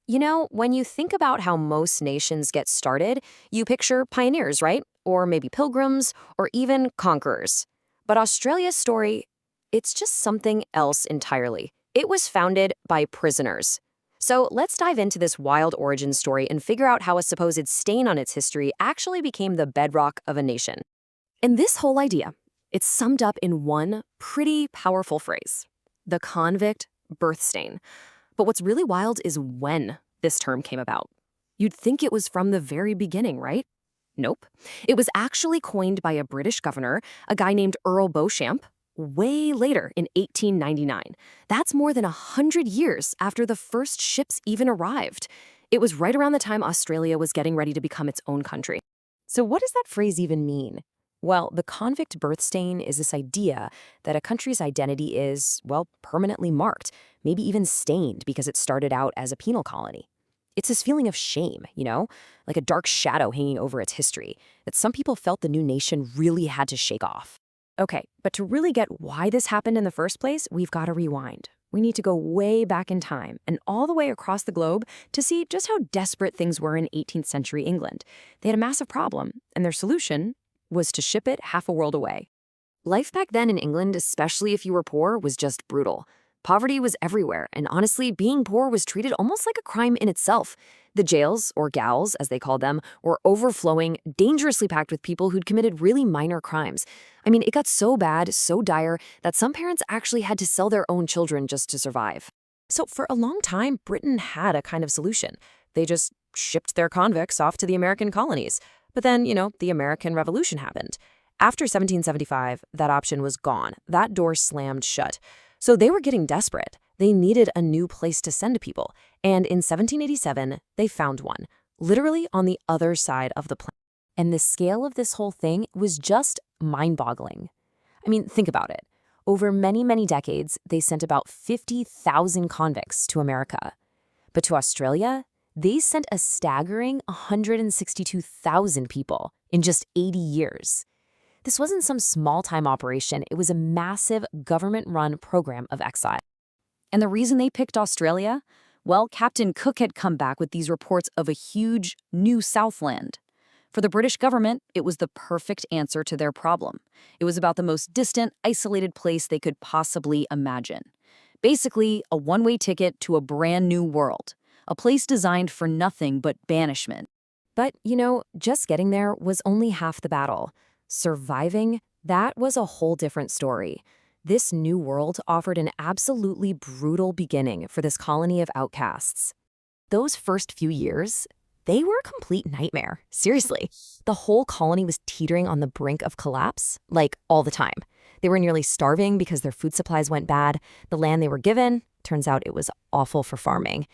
When you think about how most nations get started, you picture pioneers, right? Or maybe pilgrims, or even conquerors. But Australia's story, it's just something else entirely. It was founded by prisoners. So let's dive into this wild origin story and figure out how a supposed stain on its history actually became the bedrock of a nation. And this whole idea, it's summed up in one pretty powerful phrase: the convict birthstain. But what's really wild is when this term came about. You'd think it was from the very beginning, right? Nope. It was actually coined by a British governor, a guy named Earl Beauchamp, way later in 1899. That's more than 100 years after the first ships even arrived. It was right around the time Australia was getting ready to become its own country. So what does that phrase even mean? Well, the convict birthstain is this idea that a country's identity is, well, permanently marked, maybe even stained because it started out as a penal colony. It's this feeling of shame, like a dark shadow hanging over its history, that some people felt the new nation really had to shake off. Okay, but to really get why this happened in the first place, we've got to rewind. We need to go way back in time and all the way across the globe to see just how desperate things were in 18th century England. They had a massive problem, and their solution was to ship it half a world away. Life back then in England, especially if you were poor, was just brutal. Poverty was everywhere, and honestly, being poor was treated almost like a crime in itself. The jails, or gaols as they called them, were overflowing, dangerously packed with people who'd committed really minor crimes. I mean, it got so bad, so dire, that some parents actually had to sell their own children just to survive. So for a long time, Britain had a kind of solution. They just shipped their convicts off to the American colonies. But then, the American Revolution happened. After 1775, that option was gone. That door slammed shut. So they were getting desperate. They needed a new place to send people. And in 1787, they found one, literally on the other side of the planet. And the scale of this whole thing was just mind-boggling. I mean, think about it. Over many, many decades, they sent about 50,000 convicts to America. But to Australia, they sent a staggering 162,000 people in just 80 years. This wasn't some small-time operation. It was a massive government-run program of exile. And the reason they picked Australia? Well, Captain Cook had come back with these reports of a huge new Southland. For the British government, it was the perfect answer to their problem. It was about the most distant, isolated place they could possibly imagine. Basically, a one-way ticket to a brand new world. A place designed for nothing but banishment. But, just getting there was only half the battle. Surviving, that was a whole different story. This new world offered an absolutely brutal beginning for this colony of outcasts. Those first few years, they were a complete nightmare. Seriously. The whole colony was teetering on the brink of collapse, like all the time. They were nearly starving because their food supplies went bad. The land they were given, turns out it was awful for farming.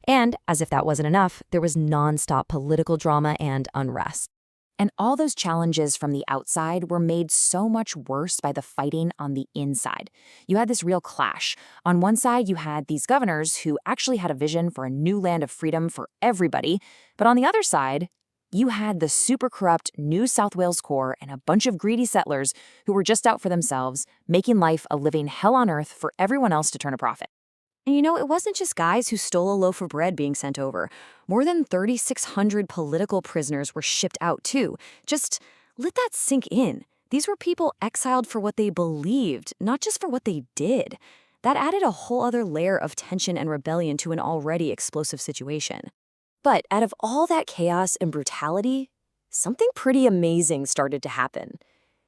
And, as if that wasn't enough, there was nonstop political drama and unrest. And all those challenges from the outside were made so much worse by the fighting on the inside. You had this real clash. On one side, you had these governors who actually had a vision for a new land of freedom for everybody. But on the other side, you had the super corrupt New South Wales Corps and a bunch of greedy settlers who were just out for themselves, making life a living hell on earth for everyone else to turn a profit. And it wasn't just guys who stole a loaf of bread being sent over. More than 3,600 political prisoners were shipped out too. Just let that sink in. These were people exiled for what they believed, not just for what they did. That added a whole other layer of tension and rebellion to an already explosive situation. But out of all that chaos and brutality, something pretty amazing started to happen.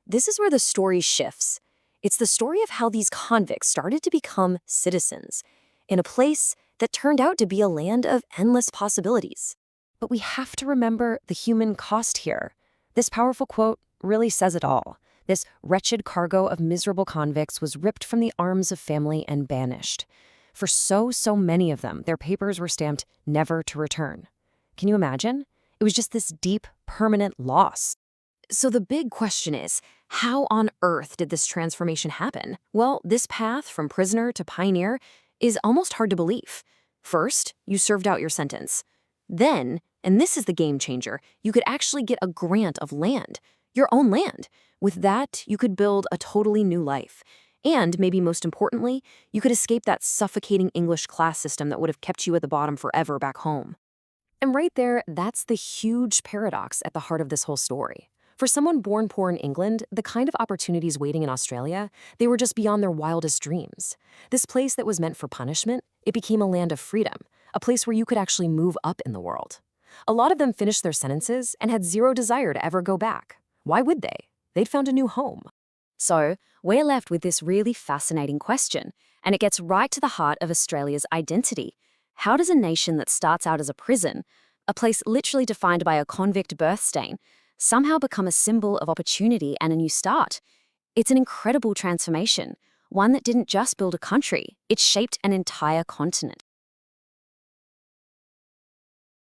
This is where the story shifts. It's the story of how these convicts started to become citizens in a place that turned out to be a land of endless possibilities. But we have to remember the human cost here. This powerful quote really says it all. This wretched cargo of miserable convicts was ripped from the arms of family and banished. For so many of them, their papers were stamped never to return. Can you imagine? It was just this deep, permanent loss. So the big question is, how on earth did this transformation happen? Well, this path from prisoner to pioneer is almost hard to believe. First, you served out your sentence. Then, and this is the game changer, you could actually get a grant of land, your own land. With that, you could build a totally new life. And maybe most importantly, you could escape that suffocating English class system that would have kept you at the bottom forever back home. And right there, that's the huge paradox at the heart of this whole story. For someone born poor in England, the kind of opportunities waiting in Australia, they were just beyond their wildest dreams. This place that was meant for punishment, it became a land of freedom, a place where you could actually move up in the world. A lot of them finished their sentences and had zero desire to ever go back. Why would they? They'd found a new home. So, we're left with this really fascinating question, and it gets right to the heart of Australia's identity. How does a nation that starts out as a prison, a place literally defined by a convict birth stain, somehow become a symbol of opportunity and a new start? It's an incredible transformation, one that didn't just build a country, it shaped an entire continent.